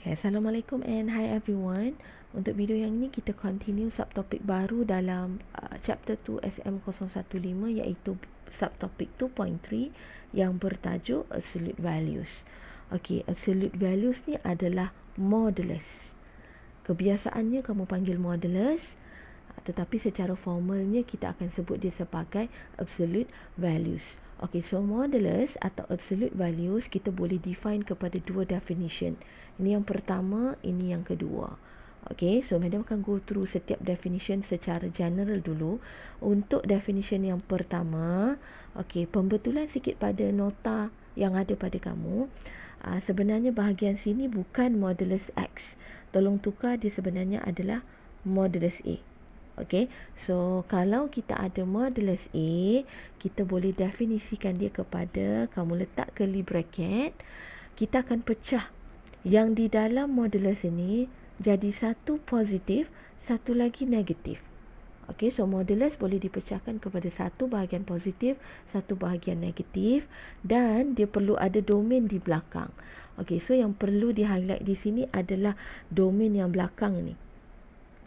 Assalamualaikum and hi everyone. Untuk video yang ini kita continue subtopik baru dalam chapter 2 SM015 iaitu subtopik 2.3 yang bertajuk absolute values. Okey, absolute values ni adalah modulus. Kebiasaannya kamu panggil modulus, tetapi secara formalnya kita akan sebut dia sebagai absolute values. Okay, so modulus atau absolute values kita boleh define kepada dua definition. Ini yang pertama, ini yang kedua. Okay, so madam akan go through setiap definition secara general dulu. Untuk definition yang pertama, okay, pembetulan sikit pada nota yang ada pada kamu. Sebenarnya bahagian sini bukan modulus X. Tolong tukar, dia sebenarnya adalah modulus A. Okay, so kalau kita ada modulus A, kita boleh definisikan dia kepada, kamu letak curly bracket, kita akan pecah yang di dalam modulus ini jadi satu positif, satu lagi negatif. Okay, so modulus boleh dipecahkan kepada satu bahagian positif, satu bahagian negatif, dan dia perlu ada domain di belakang. Okay, so yang perlu di highlight di sini adalah domain yang belakang ni.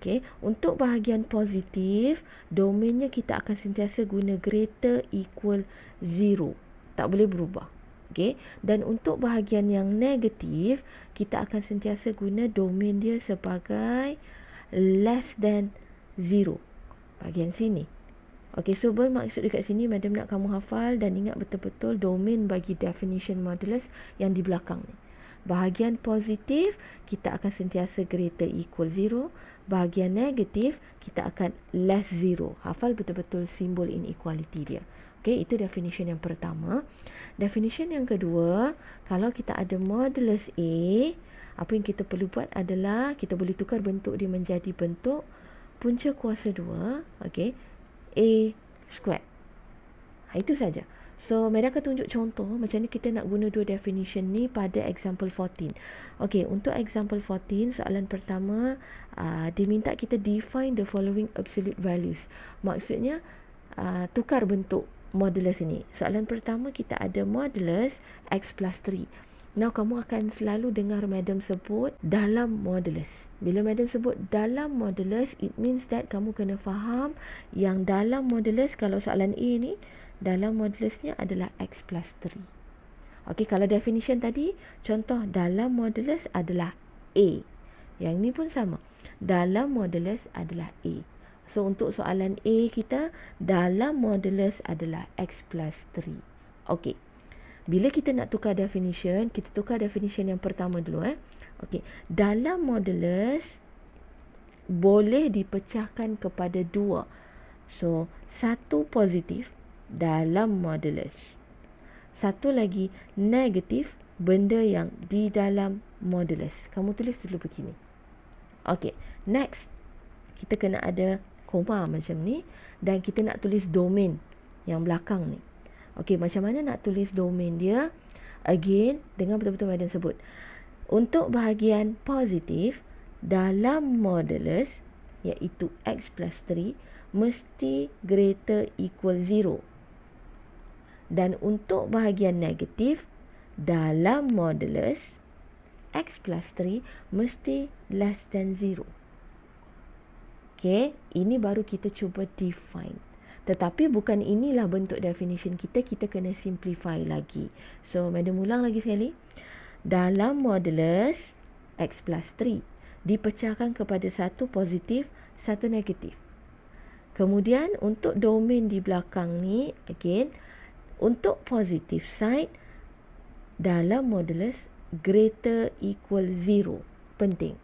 Okay, untuk bahagian positif, domainnya kita akan sentiasa guna greater equal 0. Tak boleh berubah. Okay, dan untuk bahagian yang negatif, kita akan sentiasa guna domain dia sebagai less than 0. Bahagian sini. Okay, so bermaksud dekat sini, madam nak kamu hafal dan ingat betul-betul domain bagi definition modulus yang di belakang ni. Bahagian positif, kita akan sentiasa greater equal 0. Bahagian negatif, kita akan less 0. Hafal betul-betul simbol inequality dia. Okay, itu definition yang pertama. Definition yang kedua, kalau kita ada modulus A, apa yang kita perlu buat adalah kita boleh tukar bentuk dia menjadi bentuk punca kuasa 2, okay, A squared. Itu saja. So, madam akan tunjuk contoh macam ni kita nak guna dua definition ni pada example 14. Okey, untuk example 14, soalan pertama, diminta kita define the following absolute values. Maksudnya, tukar bentuk modulus ini. Soalan pertama kita ada modulus X plus 3. Now, kamu akan selalu dengar madam sebut dalam modulus. Bila madam sebut dalam modulus, it means that kamu kena faham yang dalam modulus, kalau soalan A ni, dalam modulusnya adalah X plus 3. Okey, kalau definition tadi, contoh dalam modulus adalah A. Yang ni pun sama. Dalam modulus adalah A. So, untuk soalan A kita, dalam modulus adalah X plus 3. Okey. Bila kita nak tukar definition, kita tukar definition yang pertama dulu. Okey. Dalam modulus, boleh dipecahkan kepada dua. So, satu positif, dalam modulus. Satu lagi negatif, benda yang di dalam modulus. Kamu tulis dulu begini. Okey, next. Kita kena ada koma macam ni dan kita nak tulis domain yang belakang ni. Okey, macam mana nak tulis domain dia? Again, dengan betul-betul madam sebut. Untuk bahagian positif, dalam modulus, iaitu X plus 3, mesti greater equal 0. Dan untuk bahagian negatif, dalam modulus, X plus 3 mesti less than 0. Okay, ini baru kita cuba define. Tetapi bukan inilah bentuk definition kita, kita kena simplify lagi. So, madam ulang lagi sekali. Dalam modulus, X plus 3 dipecahkan kepada satu positif, satu negatif. Kemudian, untuk domain di belakang ni, again, untuk positive side, dalam modulus greater equal 0. Penting.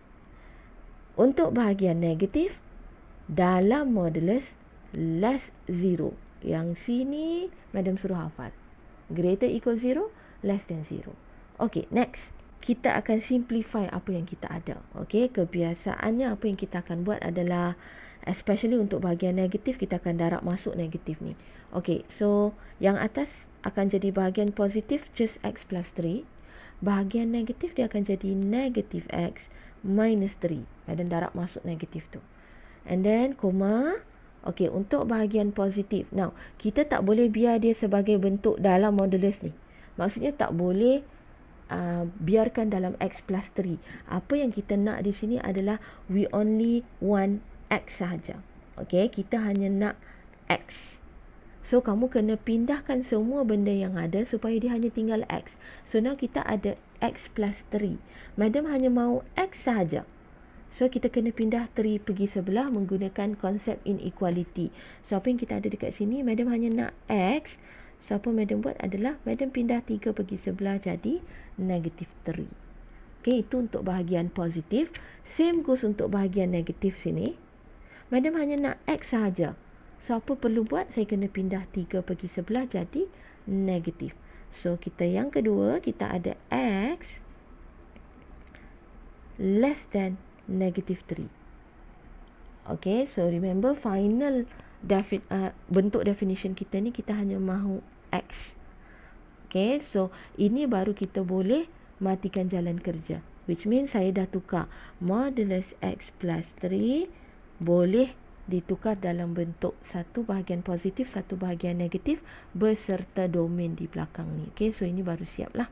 Untuk bahagian negatif, dalam modulus less 0. Yang sini, madam suruh hafal. Greater equal 0, less than 0. Okay, next. Kita akan simplify apa yang kita ada. Okay, kebiasaannya apa yang kita akan buat adalah, especially untuk bahagian negatif, kita akan darab masuk negatif ni. Okay, so yang atas akan jadi bahagian positif just X plus 3. Bahagian negatif dia akan jadi negatif X minus 3. Dan darab masuk negatif tu. And then, koma. Okay, untuk bahagian positif. Now, kita tak boleh biar dia sebagai bentuk dalam modulus ni. Maksudnya tak boleh biarkan dalam X plus 3. Apa yang kita nak di sini adalah we only want X sahaja. Okay, kita hanya nak X. So, kamu kena pindahkan semua benda yang ada supaya dia hanya tinggal X. So, now kita ada X plus 3. Madam hanya mahu X sahaja. So, kita kena pindah 3 pergi sebelah menggunakan konsep inequality. So, apa yang kita ada dekat sini, madam hanya nak X. So, apa madam buat adalah, madam pindah 3 pergi sebelah jadi negative 3. Okay, itu untuk bahagian positif. Same goes untuk bahagian negatif sini. Madam hanya nak X sahaja. So, apa perlu buat? Saya kena pindah 3 pergi sebelah jadi negatif. So, kita yang kedua, kita ada X less than negative 3. Okay, so remember final bentuk definition kita ni, kita hanya mahu X. Okay, so ini baru kita boleh matikan jalan kerja. Which means saya dah tukar modulus X plus 3 boleh ditukar dalam bentuk satu bahagian positif, satu bahagian negatif beserta domain di belakang ni. Okay, so ini baru siap lah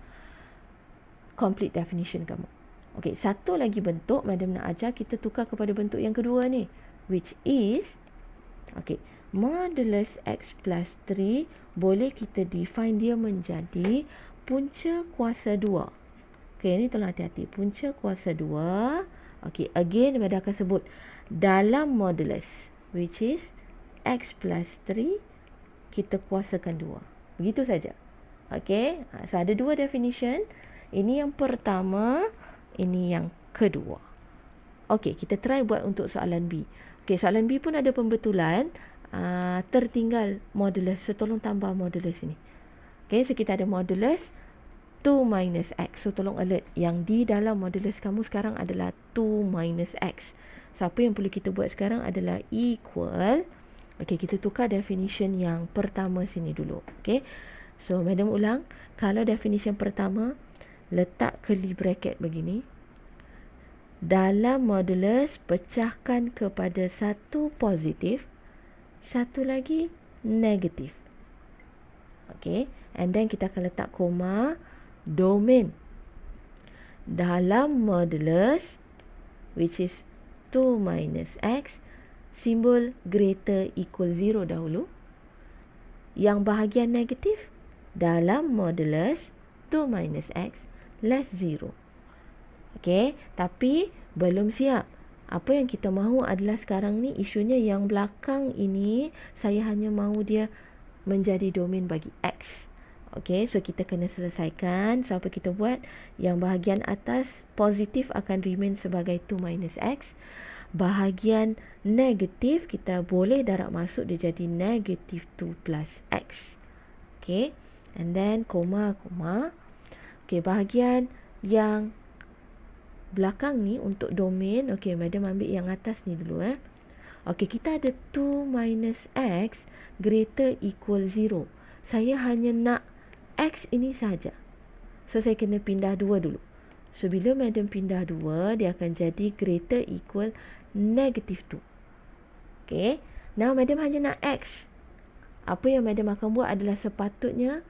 complete definition kamu. Okay, satu lagi bentuk madam nak ajar kita tukar kepada bentuk yang kedua ni, which is okay, modulus X plus 3 boleh kita define dia menjadi punca kuasa 2. Okay, ni tolong hati-hati, punca kuasa 2. Okay, again madam akan sebut dalam modulus, which is X plus 3 kita kuasakan 2. Begitu saja. Okay, so ada dua definition. Ini yang pertama, ini yang kedua. Okay, kita try buat untuk soalan B. Okay, soalan B pun ada pembetulan. Tertinggal modulus. So, tolong tambah modulus ini. Okay, so kita ada modulus 2 minus X. So, tolong alert. Yang di dalam modulus kamu sekarang adalah 2 minus X. So, apa yang perlu kita buat sekarang adalah equal. Okay, kita tukar definition yang pertama sini dulu. Okay, so madam ulang. Kalau definition pertama, letak curly bracket begini. Dalam modulus, pecahkan kepada satu positif, satu lagi negatif. Okay, and then kita akan letak koma, domain. Dalam modulus, which is 2 minus X, simbol greater equal 0 dahulu. Yang bahagian negatif, dalam modulus 2 minus X less 0. Okay, tapi belum siap. Apa yang kita mahu adalah sekarang ni isunya yang belakang ini, saya hanya mahu dia menjadi domain bagi X. Okay, so kita kena selesaikan. So, apa kita buat? Yang bahagian atas positif akan remain sebagai 2 minus X. Bahagian negatif kita boleh darab masuk dia jadi negative 2 plus X. Okay, and then koma. Okay, bahagian yang belakang ni untuk domain. Okay, madam ambil yang atas ni dulu. Okay, kita ada 2 minus X greater equal 0. Saya hanya nak X ini saja. So, saya kena pindah 2 dulu. So, bila madam pindah 2, dia akan jadi greater equal negative 2. Okay, now madam hanya nak X. Apa yang madam akan buat adalah sepatutnya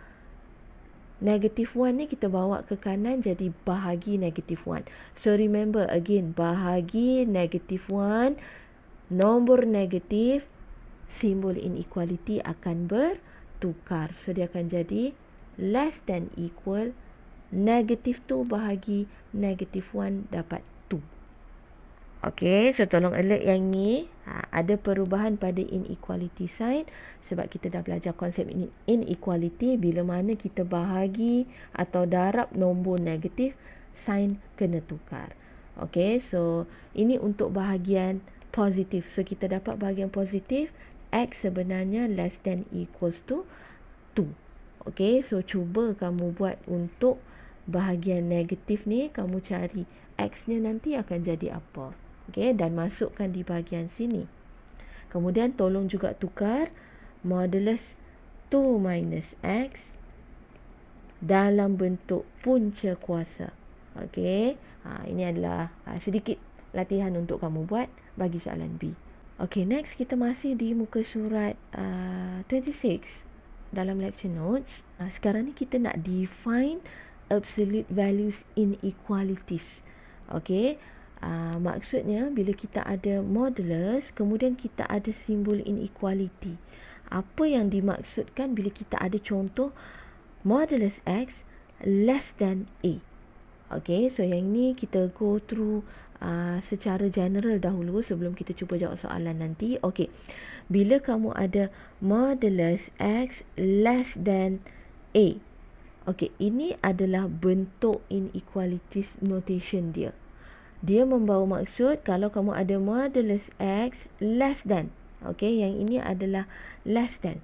negative 1 ni kita bawa ke kanan jadi bahagi negative 1. So, remember again, bahagi negative 1, nombor negatif, simbol inequality akan bertukar. So, dia akan jadi less than equal negative 2 bahagi negative 1 dapat 2. Okay, so tolong alert yang ni. Ada perubahan pada inequality sign sebab kita dah belajar konsep inequality. Bila mana kita bahagi atau darab nombor negatif, sign kena tukar. Okay, so ini untuk bahagian positif. So, kita dapat bahagian positif, X sebenarnya less than equals to 2. Okay, so cuba kamu buat untuk bahagian negatif ni, kamu cari X-nya nanti akan jadi apa. Okay, dan masukkan di bahagian sini. Kemudian tolong juga tukar modulus 2 minus X dalam bentuk punca kuasa. Okay, ini adalah sedikit latihan untuk kamu buat bagi soalan B. Okay, next kita masih di muka surat 26 dalam lecture notes. Sekarang ni kita nak define absolute values inequalities. Okey. Maksudnya bila kita ada modulus, kemudian kita ada simbol inequality. Apa yang dimaksudkan bila kita ada contoh modulus X less than A. Okay, so yang ni kita go through secara general dahulu sebelum kita cuba jawab soalan nanti. Okay, bila kamu ada modulus X less than A. Okay, ini adalah bentuk inequalities notation dia. Dia membawa maksud kalau kamu ada modulus X less than. Okay, yang ini adalah less than.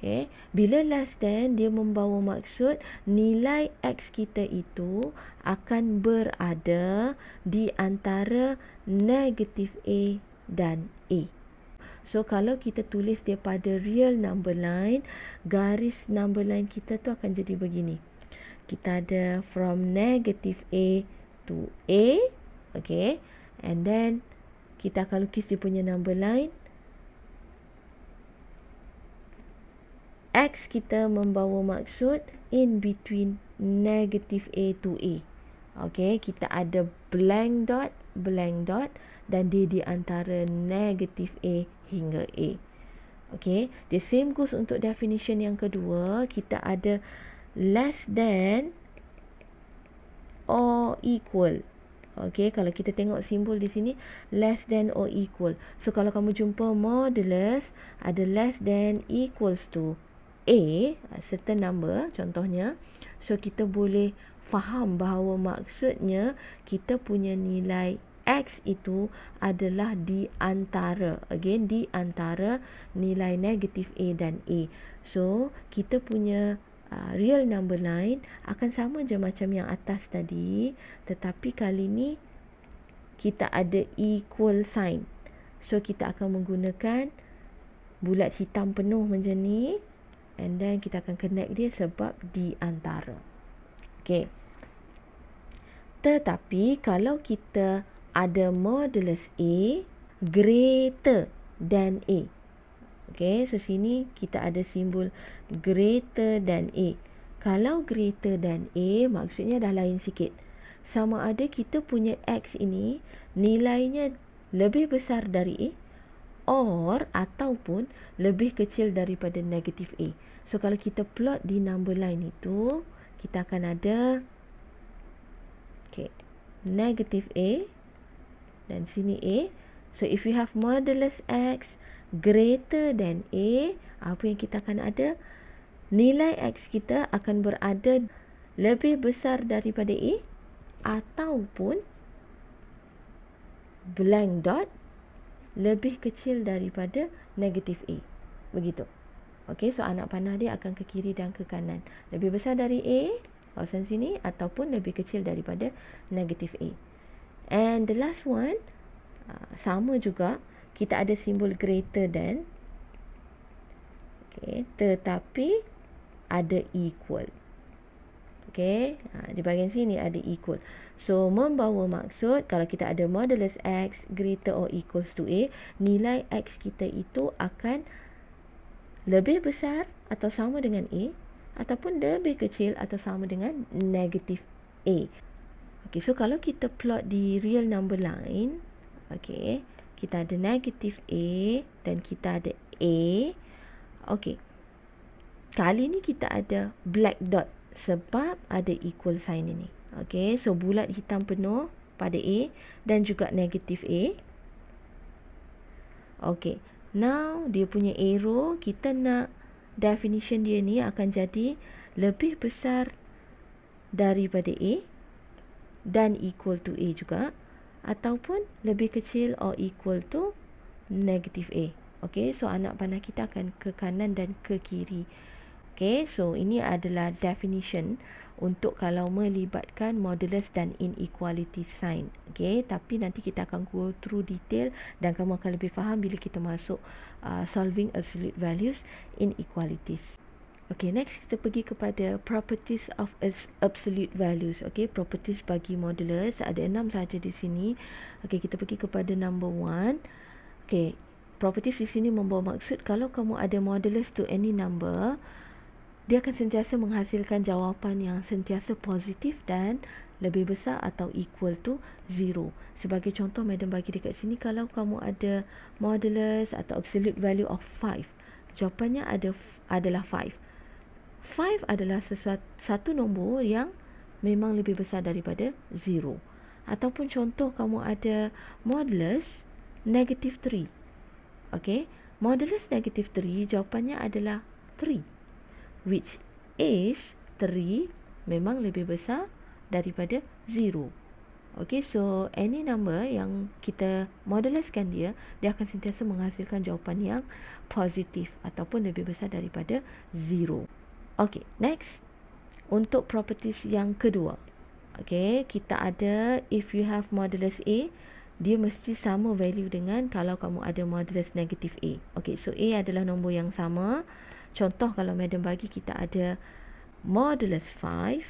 Okay, bila less than, dia membawa maksud nilai X kita itu akan berada di antara negatif A dan A. So, kalau kita tulis dia pada real number line, garis number line kita tu akan jadi begini. Kita ada from negative A to A. Okay. And then, kita akan lukis dia punya number line. X kita membawa maksud in between negative A to A. Okay. Kita ada blank dot, dan dia di antara negative A hingga A. Okay. The same goes untuk definition yang kedua. Kita ada less than or equal. Okay, kalau kita tengok simbol di sini less than or equal. So kalau kamu jumpa modulus ada less than equals to A, certain number contohnya, so kita boleh faham bahawa maksudnya kita punya nilai X itu adalah di antara, again di antara nilai negatif A dan A. So kita punya real number line akan sama je macam yang atas tadi, tetapi kali ni kita ada equal sign. So kita akan menggunakan bulat hitam penuh macam ni, and then kita akan connect dia sebab di antara. Okay. Tetapi kalau kita ada modulus A greater than A. Okay, so sini kita ada simbol greater than A. Kalau greater than A, maksudnya dah lain sikit. Sama ada kita punya X ini nilainya lebih besar dari A, or ataupun lebih kecil daripada negatif A. So kalau kita plot di number line itu, kita akan ada negatif A dan sini A. So if you have modulus X greater than A, apa yang kita akan ada? Nilai X kita akan berada lebih besar daripada A ataupun blank dot lebih kecil daripada negatif A. Begitu. Okey, so anak panah dia akan ke kiri dan ke kanan. Lebih besar dari A, kawasan sini, ataupun lebih kecil daripada negatif A. And the last one, sama juga, kita ada simbol greater than. Okay, tetapi ada equal. Okay, di bahagian sini ada equal. So, membawa maksud kalau kita ada modulus X greater or equals to A, nilai X kita itu akan lebih besar atau sama dengan A, ataupun lebih kecil atau sama dengan negatif A. Okay, so kalau kita plot di real number line, okay, kita ada negatif A dan kita ada A. Okay, kali ni kita ada black dot sebab ada equal sign ini. Okay, so bulat hitam penuh pada A dan juga negatif A. Okay, now dia punya arrow, kita nak definition dia ni akan jadi lebih besar daripada A dan equal to A juga, ataupun lebih kecil or equal to negative A. Okay, so anak panah kita akan ke kanan dan ke kiri. Okay, so ini adalah definition untuk kalau melibatkan modulus dan inequality sign. Okay, tapi nanti kita akan go through detail dan kamu akan lebih faham bila kita masuk solving absolute values inequalities. Okay, next kita pergi kepada properties of absolute values. Okay, properties bagi modulus ada 6 saja di sini. Okay, kita pergi kepada number 1. Okay, properties di sini membawa maksud kalau kamu ada modulus to any number, dia akan sentiasa menghasilkan jawapan yang sentiasa positif dan lebih besar atau equal to 0. Sebagai contoh, Madam bagi dekat sini, kalau kamu ada modulus atau absolute value of 5, jawapannya adalah 5. 5 adalah satu nombor yang memang lebih besar daripada 0. Ataupun contoh, kamu ada modulus negative 3. Okey, modulus negative 3 jawapannya adalah 3, which is 3 memang lebih besar daripada 0. Okay, so any number yang kita moduluskan dia akan sentiasa menghasilkan jawapan yang positif ataupun lebih besar daripada 0. Okay, next. Untuk properties yang kedua. Okay, kita ada if you have modulus A, dia mesti sama value dengan kalau kamu ada modulus negatif A. Okay, so A adalah nombor yang sama. Contoh, kalau Madam bagi kita ada modulus 5,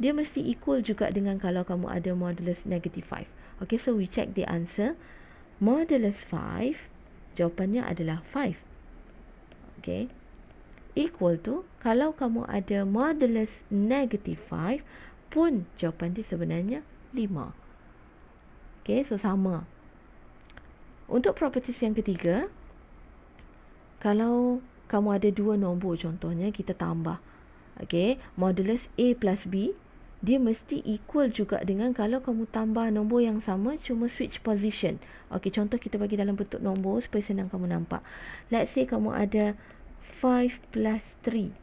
dia mesti equal juga dengan kalau kamu ada modulus negative 5. Okay, so we check the answer. Modulus 5, jawapannya adalah 5. Okay, equal to, kalau kamu ada modulus negative 5 pun jawapan dia sebenarnya 5. Okay, so sama. Untuk properties yang ketiga, kalau kamu ada dua nombor, contohnya kita tambah. Okay, modulus A plus B, dia mesti equal juga dengan kalau kamu tambah nombor yang sama cuma switch position. Okay, contoh kita bagi dalam bentuk nombor supaya senang kamu nampak. Let's say kamu ada 5 plus 3.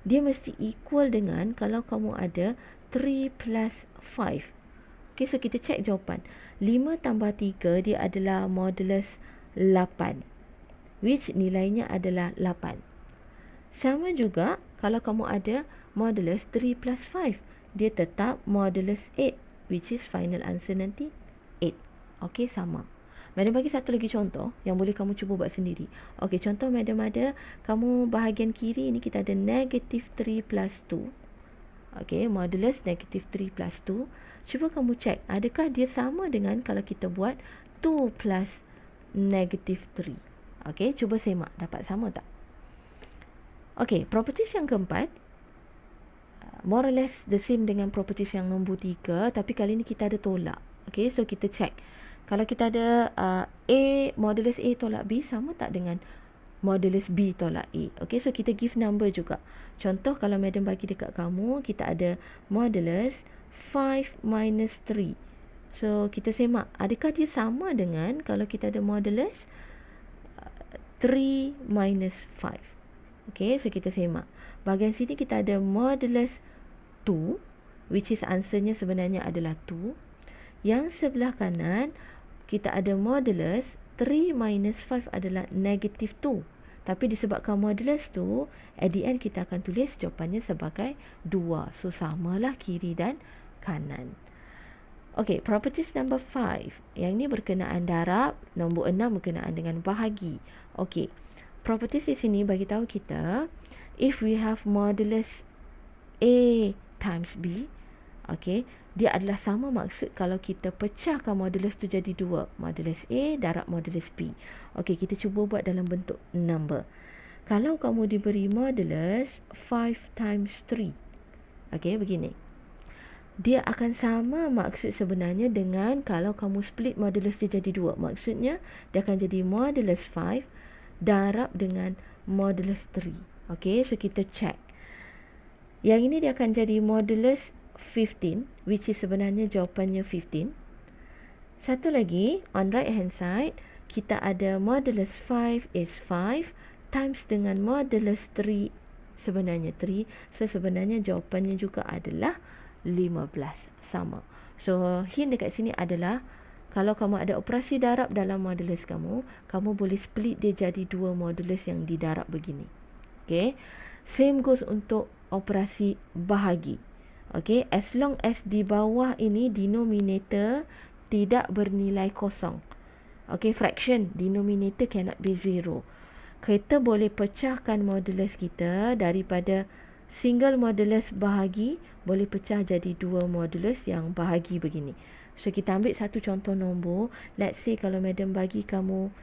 Dia mesti equal dengan kalau kamu ada 3 plus 5. Okay, so kita check jawapan. 5 tambah 3 dia adalah modulus 8, which nilainya adalah 8. Sama juga kalau kamu ada modulus 3 plus 5, dia tetap modulus 8, which is final answer nanti 8. Okey, sama. Madam bagi satu lagi contoh yang boleh kamu cuba buat sendiri. Okey, contoh Madam ada, kamu bahagian kiri ini kita ada negative 3 plus 2. Okey, modulus negative 3 plus 2. Cuba kamu check, adakah dia sama dengan kalau kita buat 2 plus negative 3. Okey, cuba semak, dapat sama tak? Okey, properties yang keempat, more or less the same dengan properties yang nombor 3, tapi kali ni kita ada tolak. Okay, so kita check. Kalau kita ada A, modulus A tolak B, sama tak dengan modulus B tolak A? Okay, so kita give number juga. Contoh, kalau Madam bagi dekat kamu, kita ada modulus 5 minus 3. So, kita semak, adakah dia sama dengan kalau kita ada modulus 3 minus 5? Okay, so kita semak. Bahagian sini kita ada modulus 2, which is answernya sebenarnya adalah 2. Yang sebelah kanan, kita ada modulus 3 minus 5 adalah negative 2. Tapi disebabkan modulus 2, at the end kita akan tulis jawapannya sebagai 2. So, samalah kiri dan kanan. Okay, properties number 5. Yang ni berkenaan darab, nombor 6 berkenaan dengan bahagi. Okay, properties di sini bagi tahu kita, if we have modulus A times B, okay, dia adalah sama maksud kalau kita pecahkan modulus tu jadi 2. Modulus A darab modulus B. Okay, kita cuba buat dalam bentuk number. Kalau kamu diberi modulus 5 times 3, okay, begini. Dia akan sama maksud sebenarnya dengan kalau kamu split modulus dia jadi 2. Maksudnya, dia akan jadi modulus 5 darab dengan modulus 3. Okay, so kita check. Yang ini dia akan jadi modulus 15, which is sebenarnya jawapannya 15. Satu lagi, on right hand side, kita ada modulus 5 is 5 times dengan modulus 3, sebenarnya 3. So, sebenarnya jawapannya juga adalah 15. Sama. So, hint dekat sini adalah, kalau kamu ada operasi darab dalam modulus kamu, kamu boleh split dia jadi 2 modulus yang didarab begini. Okay. Same goes untuk operasi bahagi. Okay, as long as di bawah ini denominator tidak bernilai kosong. Okay, fraction, denominator cannot be 0. Kita boleh pecahkan modulus kita daripada single modulus bahagi, boleh pecah jadi 2 modulus yang bahagi begini. So, kita ambil satu contoh nombor. Let's say kalau Madam bagi kamu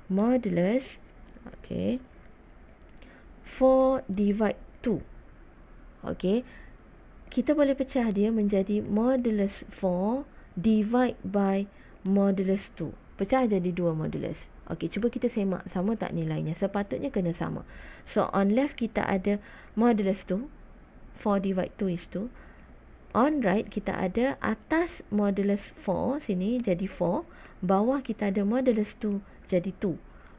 modulus, okay, 4 divide 2. Okey, kita boleh pecah dia menjadi modulus 4 divide by modulus 2. Pecah jadi 2 modulus. Okey, cuba kita semak sama tak nilainya. Sepatutnya kena sama. So on left kita ada modulus 2, 4 divide 2 is 2. On right kita ada atas modulus 4 sini jadi 4, bawah kita ada modulus 2 jadi 2.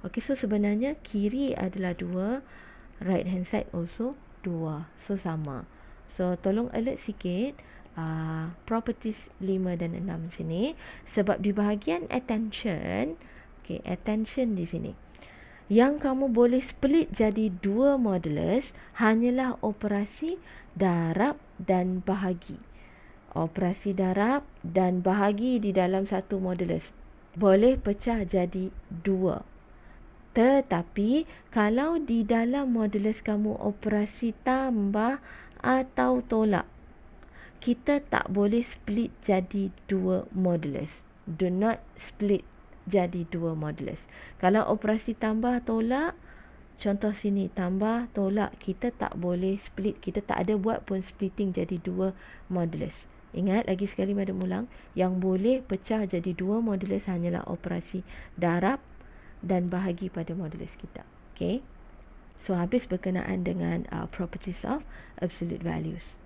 Okey, so sebenarnya kiri adalah 2, right hand side also 2. So sama. So tolong alert sikit properties 5 dan 6 sini, sebab di bahagian attention, okey, attention di sini, yang kamu boleh split jadi 2 modulus hanyalah operasi darab dan bahagi. Operasi darab dan bahagi di dalam satu modulus boleh pecah jadi 2. Tetapi kalau di dalam modulus kamu operasi tambah atau tolak, kita tak boleh split jadi 2 modulus. Do not split jadi 2 modulus. Kalau operasi tambah tolak, contoh sini tambah tolak, kita tak boleh split. Kita tak ada buat pun splitting jadi 2 modulus. Ingat lagi sekali madam ulang, yang boleh pecah jadi 2 modulus hanyalah operasi darab dan bahagi pada modulus kita. Okay. So habis berkenaan dengan properties of absolute values.